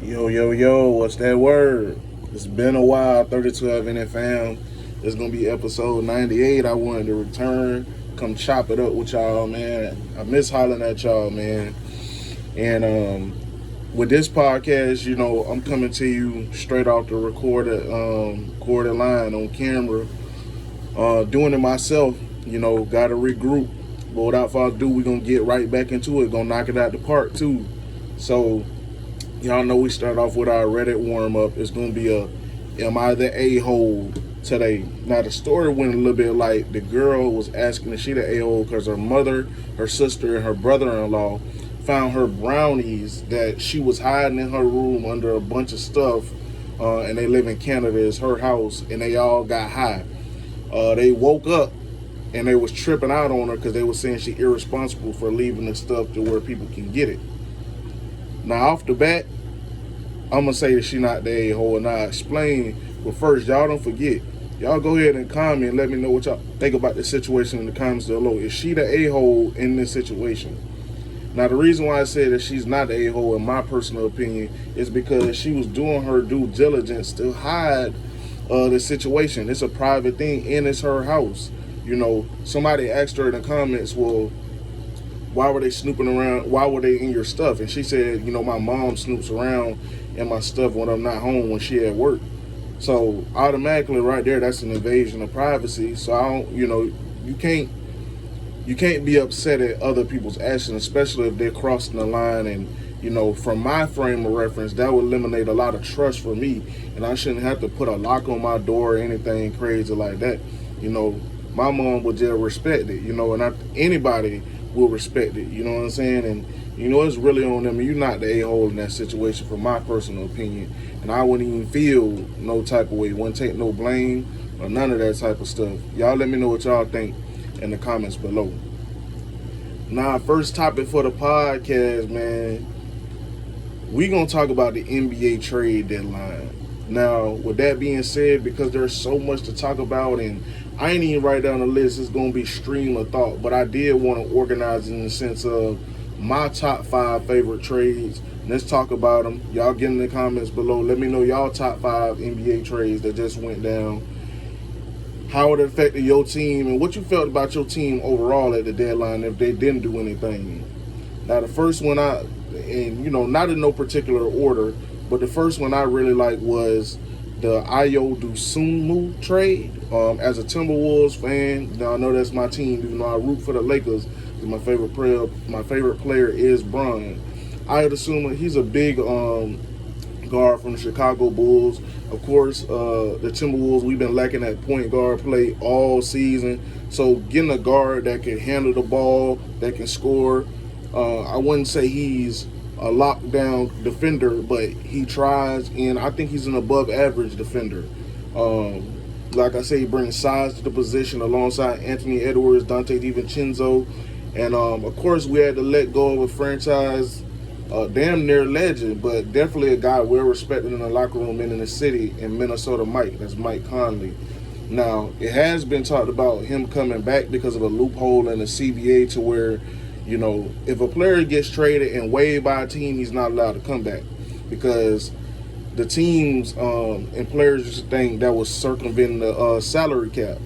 Yo, what's that word? It's been a while, 32 Minute Fam. It's gonna be episode 98. I wanted to return, come chop it up with y'all, man. I miss hollering at y'all, man. And with this podcast, I'm coming to you straight off the recorded line on camera. Doing it myself, gotta regroup. But without further ado, we're gonna get right back into it, gonna knock it out the park too. So y'all know we start off with our Reddit warm up. It's gonna be am I the a-hole today? Now the story went a little bit like the girl was asking if she the a-hole because her mother, her sister, and her brother-in-law found her brownies that she was hiding in her room under a bunch of stuff. And they live in Canada. It's her house, and they all got high. They woke up and they was tripping out on her because they was saying she irresponsible for leaving the stuff to where people can get it. Now, off the bat, I'm going to say that she not the a-hole, and I explain. But first, y'all don't forget. Y'all go ahead and comment and let me know what y'all think about the situation in the comments below. Is she the a-hole in this situation? Now, the reason why I said that she's not the a-hole, in my personal opinion, is because she was doing her due diligence to hide the situation. It's a private thing, and it's her house. Somebody asked her in the comments, well, why were they snooping around? Why were they in your stuff? And she said, my mom snoops around in my stuff when I'm not home, when she at work. So automatically right there, that's an invasion of privacy. So I don't, you can't be upset at other people's actions, especially if they're crossing the line. And, from my frame of reference, that would eliminate a lot of trust for me. And I shouldn't have to put a lock on my door or anything crazy like that. My mom would just respect it, and anybody will respect it, you know what I'm saying? And it's really on them. You're not the a-hole in that situation, from my personal opinion. And I wouldn't even feel no type of way, wouldn't take no blame or none of that type of stuff. Y'all let me know what y'all think in the comments below. Now, first topic for the podcast, man, we gonna talk about the NBA trade deadline. Now, with that being said, because there's so much to talk about, and I ain't even write down a list, it's going to be stream of thought, but I did want to organize it in the sense of my top 5 favorite trades. Let's talk about them. Y'all get in the comments below. Let me know y'all top 5 NBA trades that just went down, how it affected your team, and what you felt about your team overall at the deadline if they didn't do anything. Now, the first one not in no particular order, but the first one I really like was the Ayo Dosunmu trade. As a Timberwolves fan, now I know that's my team, even though I root for the Lakers. My favorite player is Bron. Ayo Dosunmu, he's a big guard from the Chicago Bulls. Of course, the Timberwolves, we've been lacking that point guard play all season. So getting a guard that can handle the ball, that can score, I wouldn't say he's a lockdown defender, but he tries, and I think he's an above average defender. Like I say, he brings size to the position alongside Anthony Edwards, Dante DiVincenzo, and of course we had to let go of a franchise damn near legend, but definitely a guy well respected in the locker room and in the city, in Minnesota Mike. That's Mike Conley. Now, it has been talked about him coming back because of a loophole in the CBA to where, if a player gets traded and waived by a team, he's not allowed to come back because the teams and players used to think that was circumventing the salary cap.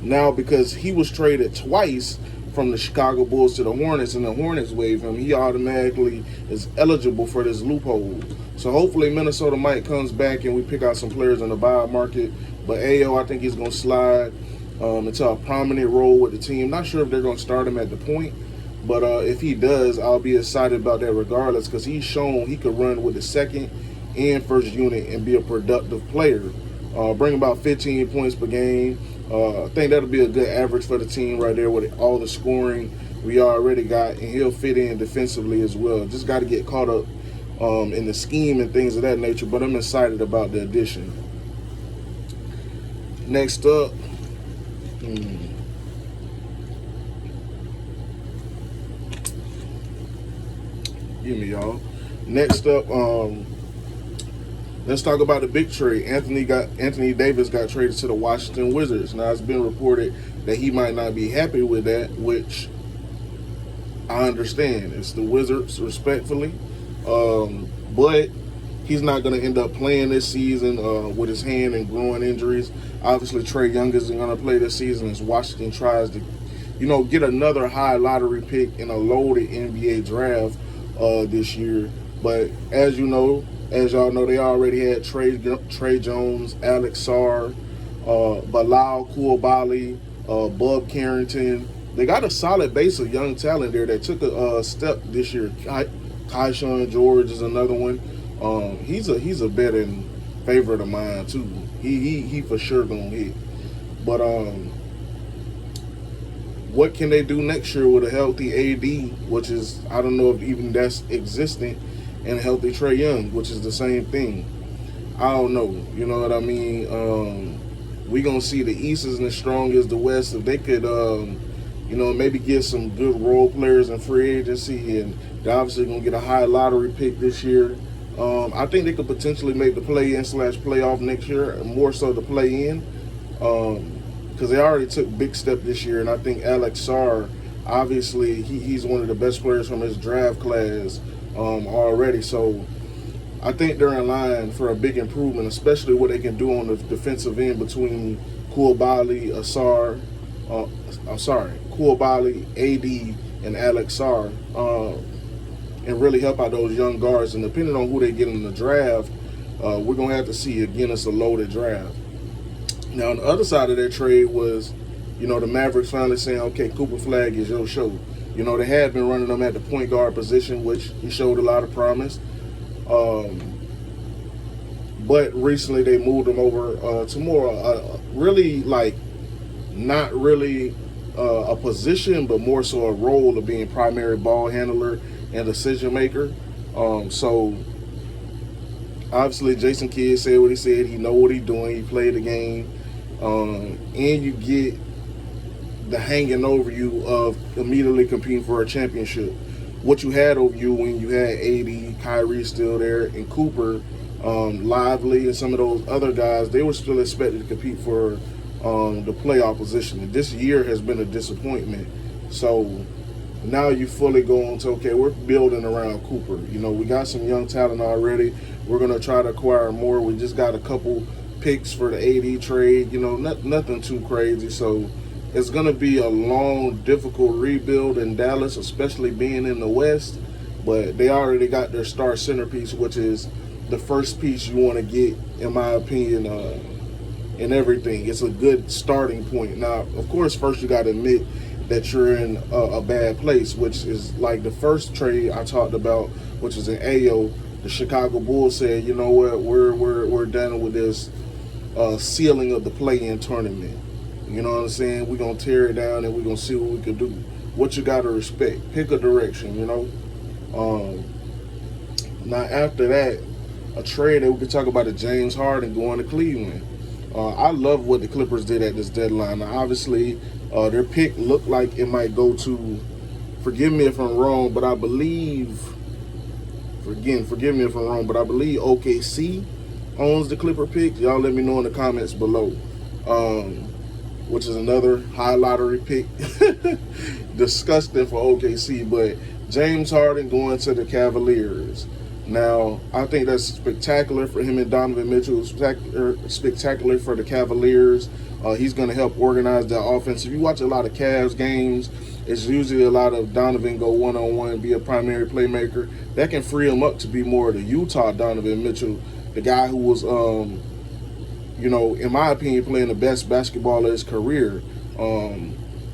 Now, because he was traded twice from the Chicago Bulls to the Hornets, and the Hornets waived him, he automatically is eligible for this loophole. So hopefully Minnesota Mike comes back and we pick out some players in the buy market. But Ayo, I think he's going to slide into a prominent role with the team. Not sure if they're going to start him at the point, but if he does, I'll be excited about that regardless, because he's shown he could run with the second and first unit and be a productive player. Bring about 15 points per game. I think that'll be a good average for the team right there with all the scoring we already got, and he'll fit in defensively as well. Just got to get caught up in the scheme and things of that nature, but I'm excited about the addition. Next up, give me y'all. Next up, let's talk about the big trade. Anthony Davis got traded to the Washington Wizards. Now, it's been reported that he might not be happy with that, which I understand. It's the Wizards, respectfully. But he's not going to end up playing this season with his hand and groin injuries. Obviously, Trae Young isn't going to play this season as Washington tries to, get another high lottery pick in a loaded NBA draft this year. But as y'all know, they already had Trey Jones, Alex Sarr, Bilal Coulibaly, Bub Carrington. They got a solid base of young talent there that took a step this year. Keyshawn George is another one. He's a betting favorite of mine too. He for sure gonna hit. But what can they do next year with a healthy AD, which is, I don't know if even that's existent, and a healthy Trae Young, which is the same thing. I don't know. You know what I mean? We gonna see the East isn't as strong as the West. If they could, maybe get some good role players in free agency, and they're obviously gonna get a high lottery pick this year. I think they could potentially make the play-in/playoff next year, more so the play-in, because they already took big step this year, and I think Alex Sarr, obviously, he's one of the best players from his draft class already. So I think they're in line for a big improvement, especially what they can do on the defensive end between Coulibaly, Coulibaly, AD, and Alex Sarr, and really help out those young guards. And depending on who they get in the draft, we're going to have to see, again, it's a loaded draft. Now, on the other side of that trade was, the Mavericks finally saying, okay, Cooper Flag is your show. They had been running him at the point guard position, which he showed a lot of promise. But recently they moved him over to more really, like, not really a position, but more so a role of being primary ball handler and decision maker. So obviously Jason Kidd said what he said. He know what he's doing. He played the game. And you get the hanging over you of immediately competing for a championship. What you had over you when you had AD, Kyrie still there, and Cooper, Lively, and some of those other guys, they were still expected to compete for the playoff position. And this year has been a disappointment. So now you fully go on to, okay, we're building around Cooper. We got some young talent already. We're going to try to acquire more. We just got a couple picks for the AD trade, nothing too crazy. So it's going to be a long, difficult rebuild in Dallas, especially being in the West. But they already got their star centerpiece, which is the first piece you want to get, in my opinion, in everything. It's a good starting point. Now, of course, first you got to admit that you're in a bad place, which is like the first trade I talked about, which is in Ayo. The Chicago Bulls said, you know what, we're done with this ceiling of the play-in tournament. You know what I'm saying? We're going to tear it down and we're going to see what we can do. What you got to respect. Pick a direction, Now, after that, a trade that we could talk about, the James Harden going to Cleveland. I love what the Clippers did at this deadline. Now, obviously, their pick looked like it might go to, forgive me if I'm wrong, but I believe, forgive me if I'm wrong, but I believe OKC owns the Clipper pick. Y'all let me know in the comments below. Which is another high lottery pick. Disgusting for OKC, but James Harden going to the Cavaliers. Now, I think that's spectacular for him and Donovan Mitchell. Spectacular for the Cavaliers. He's going to help organize their offense. If you watch a lot of Cavs games, it's usually a lot of Donovan go one-on-one, be a primary playmaker. That can free him up to be more of the Utah Donovan Mitchell, the guy who was, in my opinion, playing the best basketball of his career.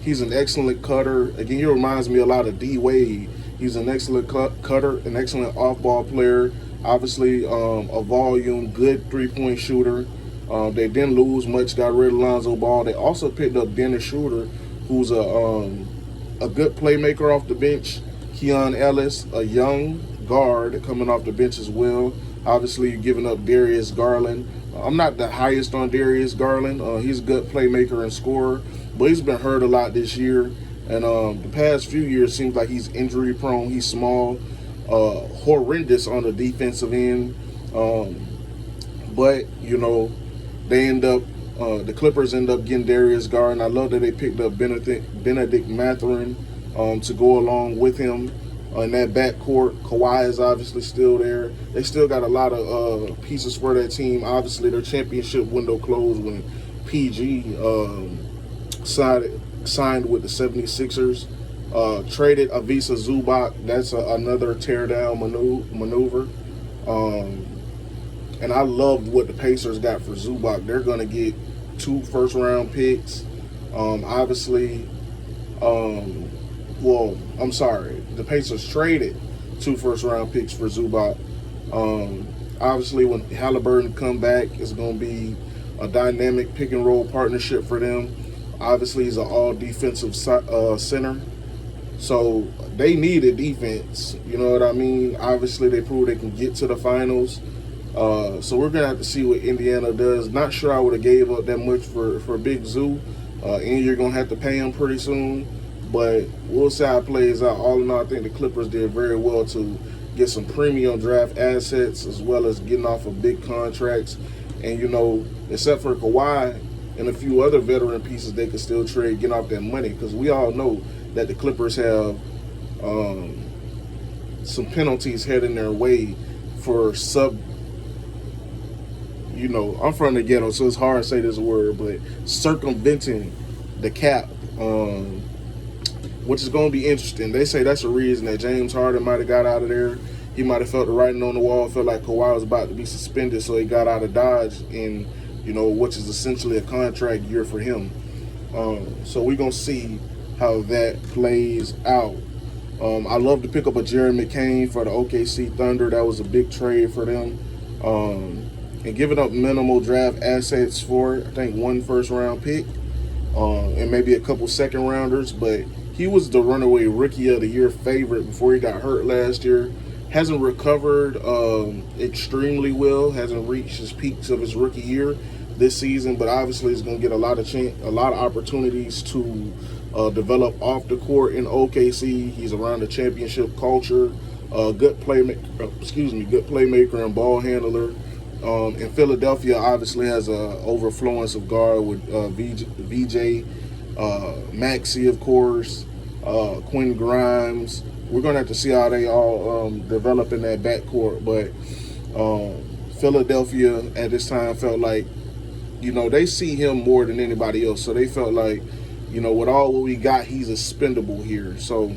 He's an excellent cutter. Again, he reminds me a lot of D. Wade. He's an excellent cutter, an excellent off-ball player. Obviously, a volume, good three-point shooter. They didn't lose much, got rid of Lonzo Ball. They also picked up Dennis Schroeder, who's a good playmaker off the bench. Keon Ellis, a young guard coming off the bench as well. Obviously, you're giving up Darius Garland. I'm not the highest on Darius Garland. He's a good playmaker and scorer, but he's been hurt a lot this year. And the past few years seems like he's injury prone. He's small, horrendous on the defensive end. But, they end up, the Clippers end up getting Darius Garland. I love that they picked up Benedict Mathurin to go along with him. In that backcourt, Kawhi is obviously still there. They still got a lot of pieces for that team. Obviously, their championship window closed when PG signed with the 76ers. Traded Avisa Zubac. That's another teardown maneuver. And I loved what the Pacers got for Zubac. They're going to get 2 first-round picks. Obviously, I'm sorry. The Pacers traded 2 first-round picks for Zubac. Obviously, when Halliburton come back, it's going to be a dynamic pick-and-roll partnership for them. Obviously, he's an all-defensive center. So they need a defense. You know what I mean? Obviously, they proved they can get to the finals. So we're going to have to see what Indiana does. Not sure I would have gave up that much for Big Zoo. And you're going to have to pay him pretty soon. But we'll see how it plays out. All in all, I think the Clippers did very well to get some premium draft assets as well as getting off of big contracts. And, you know, except for Kawhi and a few other veteran pieces they could still trade, getting off that money. Because we all know that the Clippers have some penalties heading their way for I'm from the ghetto, so it's hard to say this word, but circumventing the cap, which is going to be interesting. They say that's the reason that James Harden might have got out of there. He might have felt the writing on the wall, felt like Kawhi was about to be suspended, so he got out of Dodge, and which is essentially a contract year for him. So we're going to see how that plays out. I love to pick up a Jerry McCain for the OKC Thunder. That was a big trade for them. And giving up minimal draft assets for, I think, 1 first-round pick and maybe a couple second-rounders. But he was the runaway Rookie of the Year favorite before he got hurt last year. Hasn't recovered extremely well. Hasn't reached his peaks of his rookie year this season. But obviously, he's going to get a lot of opportunities to develop off the court in OKC. He's around the championship culture. Good playmaker and ball handler. And Philadelphia obviously has a overfluence of guard with VJ, Maxey, of course, Quinn Grimes. We're going to have to see how they all develop in that backcourt. But Philadelphia at this time felt like, they see him more than anybody else. So they felt like, with all what we got, he's expendable here. So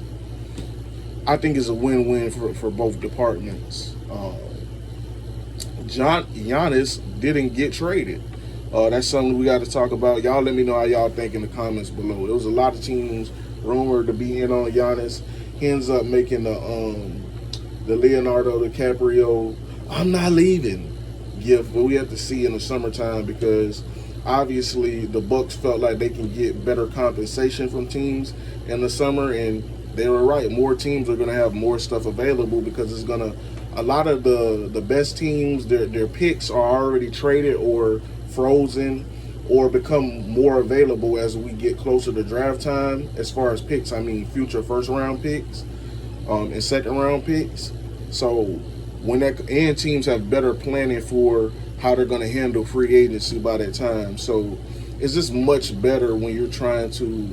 I think it's a win-win for both departments. Giannis didn't get traded. That's something we got to talk about. Y'all let me know how y'all think in the comments below. There was a lot of teams rumored to be in on Giannis. He ends up making the Leonardo DiCaprio "I'm not leaving" gift, but we have to see in the summertime because obviously the Bucks felt like they can get better compensation from teams in the summer, and they were right. More teams are going to have more stuff available because it's going to. A lot of the best teams, their picks are already traded or frozen or become more available as we get closer to draft time. As far as picks, I mean future first-round picks and second-round picks. So and teams have better planning for how they're going to handle free agency by that time. So it's just much better when you're trying to.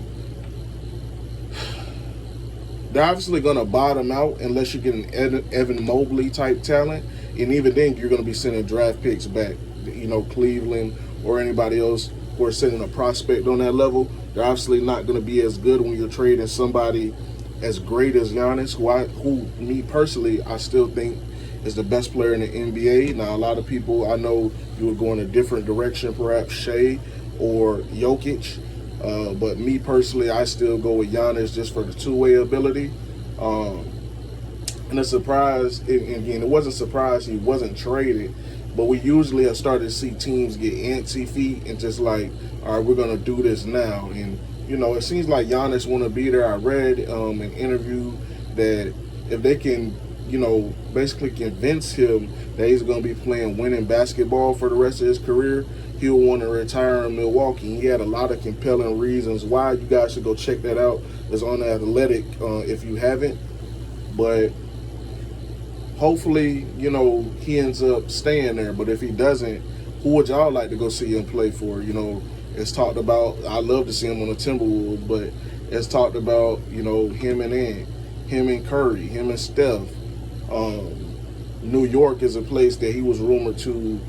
They're obviously going to bottom out unless you get an Evan Mobley type talent. And even then, you're going to be sending draft picks back. Cleveland or anybody else who are sending a prospect on that level. They're obviously not going to be as good when you're trading somebody as great as Giannis, who me personally, I still think is the best player in the NBA. Now, a lot of people, I know you would go in a different direction, perhaps Shea or Jokic. But me personally, I still go with Giannis just for the two-way ability. And a surprise, again, it wasn't a surprise he wasn't traded, but we usually have started to see teams get antsy feet and just like, all right, we're going to do this now. And, it seems like Giannis want to be there. I read an interview that if they can, basically convince him that he's going to be playing winning basketball for the rest of his career, he'll want to retire in Milwaukee. He had a lot of compelling reasons why. You guys should go check that out. It's on The Athletic if you haven't. But hopefully, he ends up staying there. But if he doesn't, who would y'all like to go see him play for? It's talked about, I love to see him on the Timberwolves, but it's talked about, him and Ant. him and Curry, him and Steph. New York is a place that he was rumored to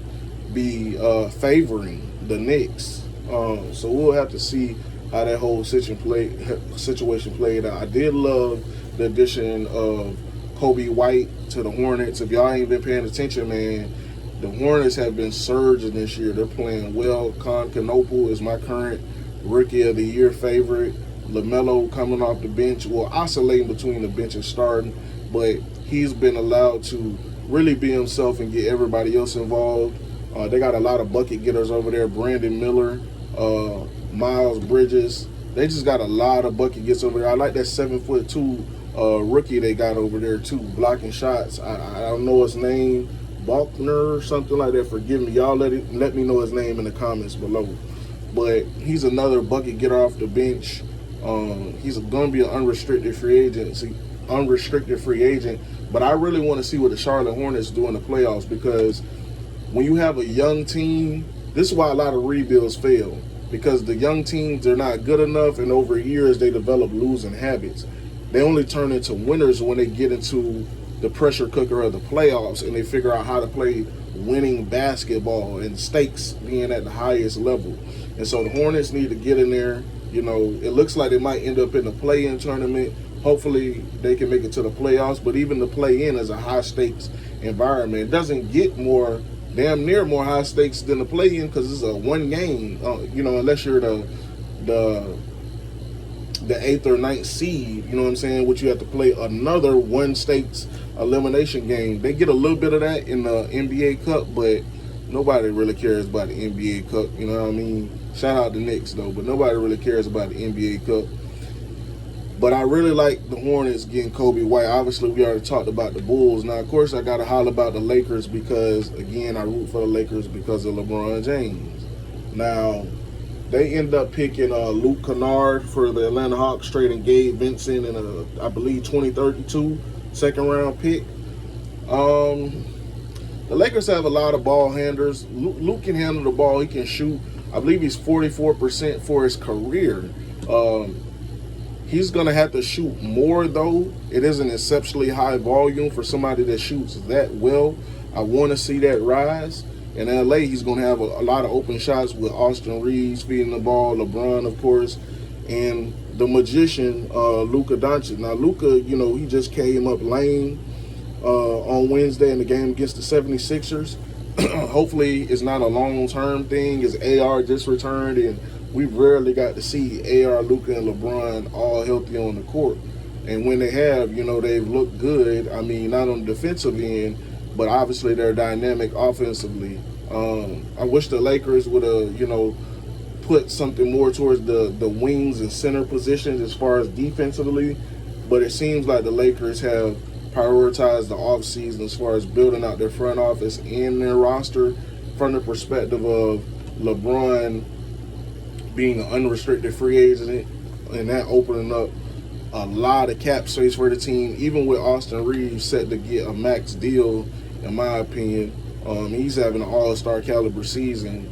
be favoring the Knicks. So we'll have to see how that whole situation played out. I did love the addition of Kobe White to the Hornets. If y'all ain't been paying attention, man, the Hornets have been surging this year. They're playing well. Konchinople is my current Rookie of the Year favorite. LaMelo coming off the bench, oscillating between the bench and starting, but he's been allowed to really be himself and get everybody else involved. They got a lot of bucket getters over there. Brandon Miller, Miles Bridges. They just got a lot of bucket gets over there. I like that 7'2" rookie they got over there too, blocking shots. I don't know his name, Balkner or something like that. Forgive me. Y'all let me know his name in the comments below. But he's another bucket getter off the bench. He's going to be an unrestricted free agent. But I really want to see what the Charlotte Hornets do in the playoffs, because when you have a young team, this is why a lot of rebuilds fail, because the young teams, they're not good enough, and over years they develop losing habits. They only turn into winners when they get into the pressure cooker of the playoffs and they figure out how to play winning basketball and stakes being at the highest level. And so the Hornets need to get in there. You know, it looks like they might end up in the play-in tournament. Hopefully they can make it to the playoffs, but even the play-in is a high-stakes environment. It doesn't get damn near more high stakes than the play-in, because it's a one game, unless you're the 8th or 9th seed, you know what I'm saying, which you have to play another one stakes elimination game. They get a little bit of that in the NBA Cup, but nobody really cares about the NBA Cup, you know what I mean? Shout out to Knicks, though, but nobody really cares about the NBA Cup. But I really like the Hornets getting Kobe White. Obviously, we already talked about the Bulls. Now, of course, I got to holler about the Lakers because, again, I root for the Lakers because of LeBron James. Now, they end up picking Luke Kennard for the Atlanta Hawks, trading Gabe Vincent in I believe, 2032 second-round pick. The Lakers have a lot of ball handlers. Luke can handle the ball. He can shoot. I believe he's 44% for his career. He's going to have to shoot more, though. It is an exceptionally high volume for somebody that shoots that well. I want to see that rise. In LA, he's going to have a lot of open shots with Austin Reeves feeding the ball, LeBron, of course, and the magician, Luka Doncic. Now, Luka, he just came up lame on Wednesday in the game against the 76ers. Hopefully, it's not a long-term thing. His AR just returned, and we rarely got to see AR, Luka, and LeBron all healthy on the court. And when they have, they've looked good. I mean, not on the defensive end, but obviously they're dynamic offensively. I wish the Lakers would have, put something more towards the wings and center positions as far as defensively. But it seems like the Lakers have prioritized the offseason as far as building out their front office and their roster from the perspective of LeBron being an unrestricted free agent, and that opening up a lot of cap space for the team, even with Austin Reeves set to get a max deal, in my opinion. He's having an all-star caliber season.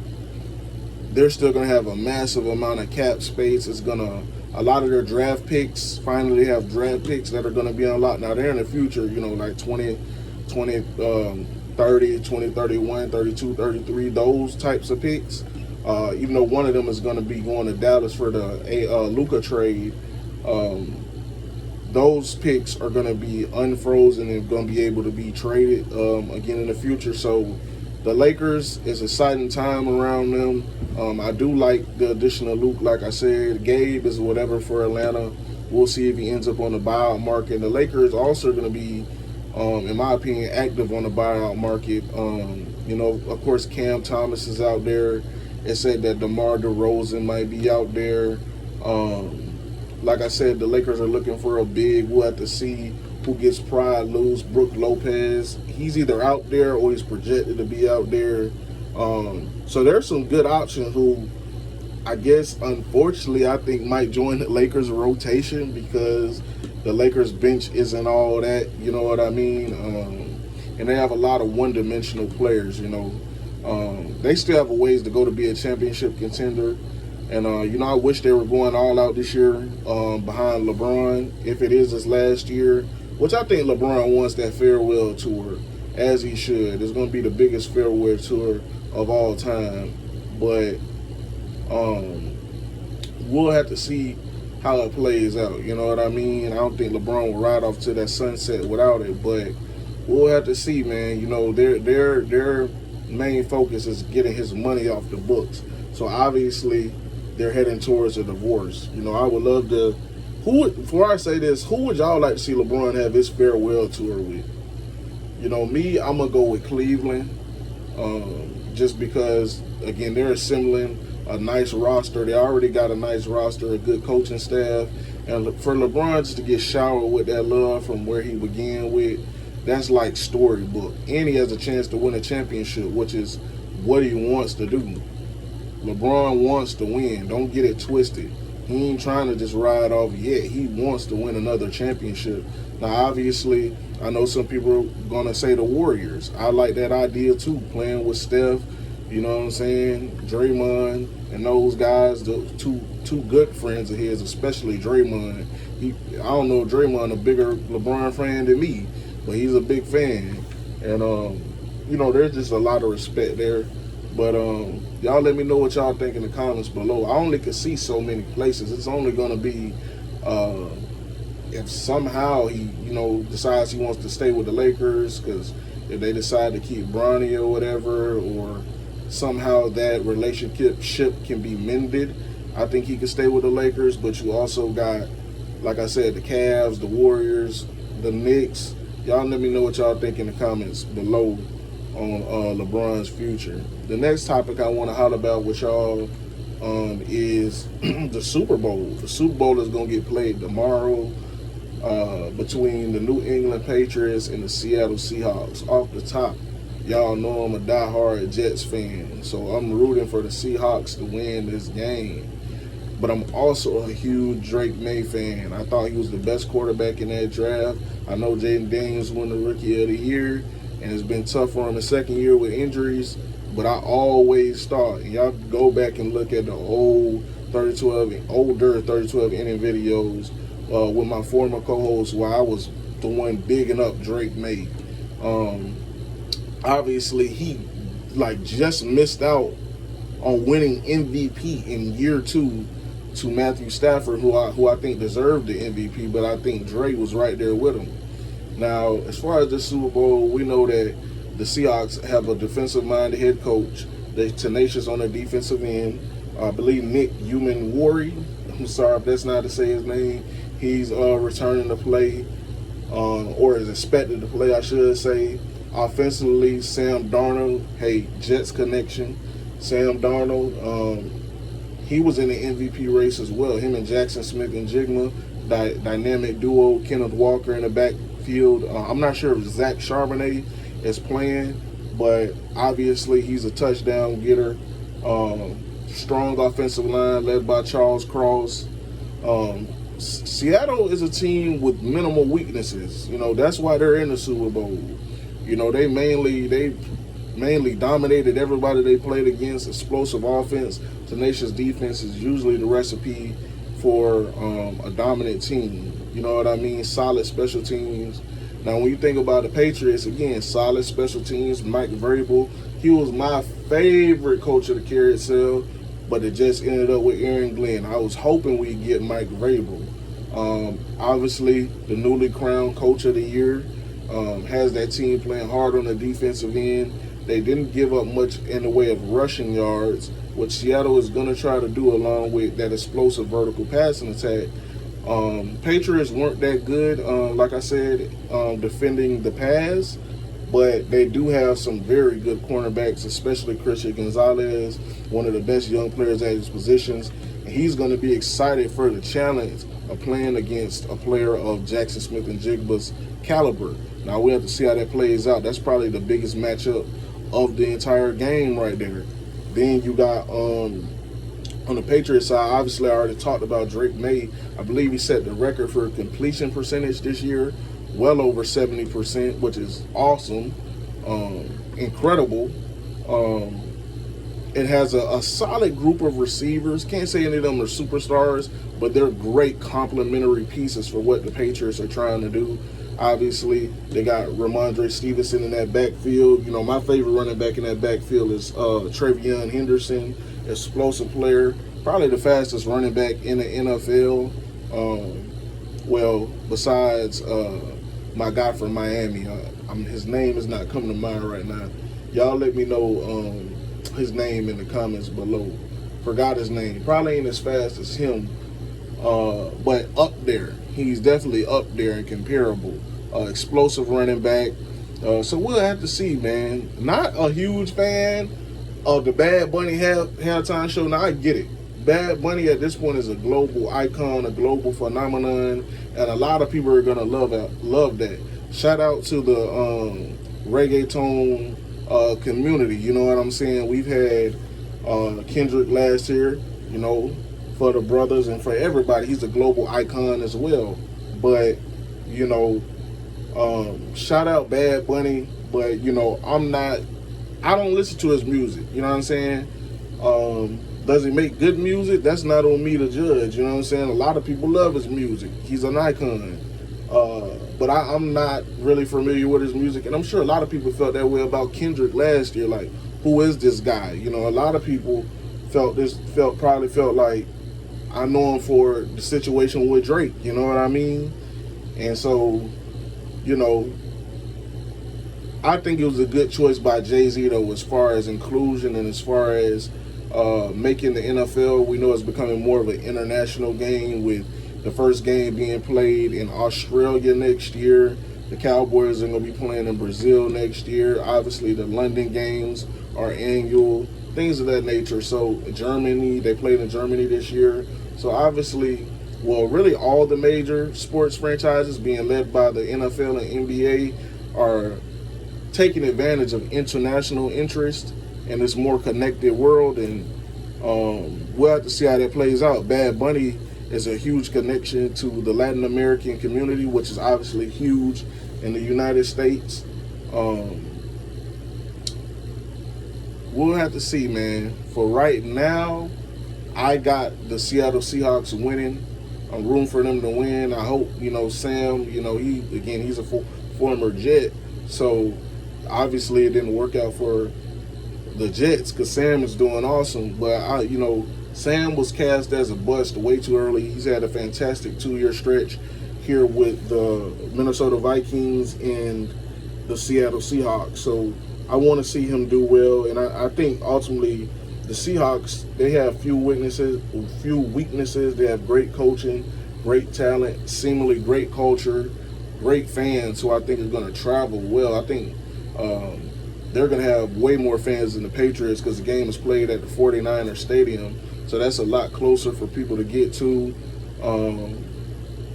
They're still going to have a massive amount of cap space. A lot of their draft picks, finally they have draft picks that are going to be unlocked. Now they're in the future, like 30, 2031, 32, 33, those types of picks. Even though one of them is going to be going to Dallas for the Luka trade, those picks are going to be unfrozen and going to be able to be traded again in the future. So the Lakers, it's an exciting time around them. I do like the addition of Luke. Like I said, Gabe is whatever for Atlanta. We'll see if he ends up on the buyout market. And the Lakers also going to be, in my opinion, active on the buyout market. Of course, Cam Thomas is out there. It said that DeMar DeRozan might be out there. Like I said, the Lakers are looking for a big. We'll have to see who gets pried loose. Brook Lopez, he's either out there or he's projected to be out there. So there's some good options who I guess, unfortunately, I think might join the Lakers rotation because the Lakers bench isn't all that, you know what I mean? And they have a lot of one-dimensional players, They still have a ways to go to be a championship contender. And, I wish they were going all out this year behind LeBron. If it is his last year, which I think LeBron wants that farewell tour, as he should. It's going to be the biggest farewell tour of all time. But we'll have to see how it plays out. You know what I mean? I don't think LeBron will ride off to that sunset without it. But we'll have to see, man. Their main focus is getting his money off the books. So obviously they're heading towards a divorce. I would love to. Before I say this, who would y'all like to see LeBron have his farewell tour with? Me, I'm gonna go with Cleveland, just because again they're assembling a nice roster. They already got a nice roster, a good coaching staff, and for LeBron just to get showered with that love from where he began with, that's like storybook. And he has a chance to win a championship, which is what he wants to do. LeBron wants to win. Don't get it twisted. He ain't trying to just ride off yet. He wants to win another championship. Now, obviously, I know some people are going to say the Warriors. I like that idea, too, playing with Steph, you know what I'm saying, Draymond, and those guys, the two good friends of his, especially Draymond. I don't know if Draymond a bigger LeBron fan than me, but he's a big fan. And, there's just a lot of respect there. But y'all let me know what y'all think in the comments below. I only can see so many places. It's only going to be if somehow he, decides he wants to stay with the Lakers, because if they decide to keep Bronny or whatever, or somehow that relationship can be mended, I think he can stay with the Lakers. But you also got, like I said, the Cavs, the Warriors, the Knicks. Y'all let me know what y'all think in the comments below on LeBron's future. The next topic I want to holler about with y'all is the Super Bowl. The Super Bowl is going to get played tomorrow between the New England Patriots and the Seattle Seahawks. Off the top, y'all know I'm a diehard Jets fan, so I'm rooting for the Seahawks to win this game. But I'm also a huge Drake May fan. I thought he was the best quarterback in that draft. I know Jaden Daniels won the Rookie of the Year, and it's been tough for him the second year with injuries. But I always thought, and y'all go back and look at the older 3012 inning videos with my former co-host, where I was the one bigging up Drake May. Obviously, he just missed out on winning MVP in year 2 to Matthew Stafford, who I think deserved the MVP, but I think Drake was right there with him. Now, as far as the Super Bowl, we know that the Seahawks have a defensive-minded head coach. They're tenacious on the defensive end. I believe Nick Human-Wari, I'm sorry if that's not to say his name, he's returning to play, or is expected to play, I should say. Offensively, Sam Darnold, Jets connection. Sam Darnold, he was in the MVP race as well. Him and Jackson Smith and Jigma, dynamic duo. Kenneth Walker in the backfield. I'm not sure if Zach Charbonnet is playing, but obviously he's a touchdown getter. Strong offensive line led by Charles Cross. Seattle is a team with minimal weaknesses. That's why they're in the Super Bowl. They mainly dominated everybody they played against. Explosive offense, tenacious defense is usually the recipe for a dominant team. You know what I mean? Solid special teams. Now, when you think about the Patriots, again, solid special teams. Mike Vrabel, he was my favorite coach of the carousel, but it just ended up with Aaron Glenn. I was hoping we'd get Mike Vrabel. Obviously, the newly crowned coach of the year, has that team playing hard on the defensive end. They didn't give up much in the way of rushing yards, which Seattle is going to try to do along with that explosive vertical passing attack. Patriots weren't that good, like I said, defending the pass, but they do have some very good cornerbacks, especially Christian Gonzalez, one of the best young players at his positions. And he's going to be excited for the challenge of playing against a player of Jackson Smith and Jigba's caliber. Now, we have to see how that plays out. That's probably the biggest matchup of the entire game right there. Then you got on the Patriots side, obviously I already talked about Drake May. I believe he set the record for completion percentage this year, well over 70%, which is awesome, incredible. It has a solid group of receivers. Can't say any of them are superstars, but they're great complementary pieces for what the Patriots are trying to do. Obviously, they got Ramondre Stevenson in that backfield. You know, my favorite running back in that backfield is Trevion Henderson, explosive player, probably the fastest running back in the NFL. Well, besides my guy from Miami, his name is not coming to mind right now. Y'all let me know his name in the comments below. Forgot his name. Probably ain't as fast as him, but up there. He's definitely up there and comparable. Explosive running back. So we'll have to see, man. Not a huge fan of the Bad Bunny halftime show. Now I get it. Bad Bunny at this point is a global icon, a global phenomenon, and a lot of people are gonna love that. Shout out to the reggaeton community. You know what I'm saying? We've had Kendrick last year. You know, for the brothers and for everybody, he's a global icon as well. But you know, shout out Bad Bunny. But you know, I don't listen to his music. You know what I'm saying? Does he make good music? That's not on me to judge. You know what I'm saying? A lot of people love his music. He's an icon. But I'm not really familiar with his music. And I'm sure a lot of people felt that way about Kendrick last year. Like, who is this guy? You know, a lot of people probably felt like, I know him for the situation with Drake. You know what I mean? And so, you know, I think it was a good choice by Jay-Z, though, as far as inclusion and as far as making the NFL. We know it's becoming more of an international game, with the first game being played in Australia next year. The Cowboys are going to be playing in Brazil next year. Obviously, the London games are annual, things of that nature. So Germany, they played in Germany this year. So obviously, well, really all the major sports franchises being led by the NFL and NBA are taking advantage of international interest in this more connected world, and we'll have to see how that plays out. Bad Bunny is a huge connection to the Latin American community, which is obviously huge in the United States. We'll have to see, man. For right now, I got the Seattle Seahawks winning. I'm rooting for them to win. I hope, you know, Sam, you know, he's a former Jet, so obviously it didn't work out for the Jets because Sam is doing awesome. But Sam was cast as a bust way too early. He's had a fantastic 2-year stretch here with the Minnesota Vikings and the Seattle Seahawks. So I want to see him do well, and I think ultimately the Seahawks, they have few weaknesses. They have great coaching, great talent, seemingly great culture, great fans who I think are going to travel well. I think they're going to have way more fans than the Patriots because the game is played at the 49er Stadium. So that's a lot closer for people to get to.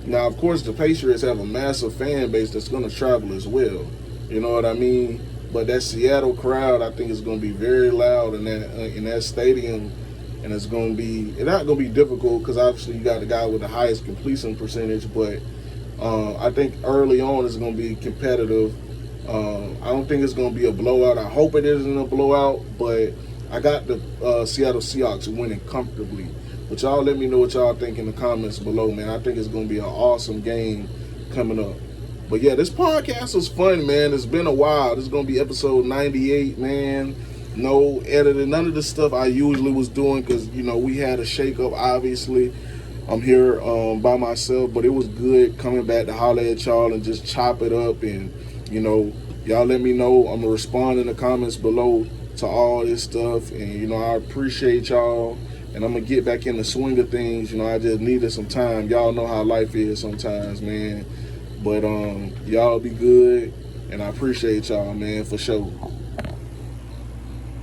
Now, of course, the Patriots have a massive fan base that's going to travel as well. You know what I mean? But that Seattle crowd, I think, is going to be very loud in that stadium, and it's not going to be difficult because obviously you got the guy with the highest completion percentage. But I think early on it's going to be competitive. I don't think it's going to be a blowout. I hope it isn't a blowout, but I got the Seattle Seahawks winning comfortably. But y'all let me know what y'all think in the comments below, man. I think it's going to be an awesome game coming up. But yeah, this podcast was fun, man. It's been a while. This is going to be episode 98, man. No editing, none of the stuff I usually was doing because, we had a shakeup, obviously. I'm here by myself, but it was good coming back to holler at y'all and just chop it up. And, y'all let me know. I'm going to respond in the comments below to all this stuff. And, I appreciate y'all. And I'm going to get back in the swing of things. I just needed some time. Y'all know how life is sometimes, man. But y'all be good. And I appreciate y'all, man, for sure.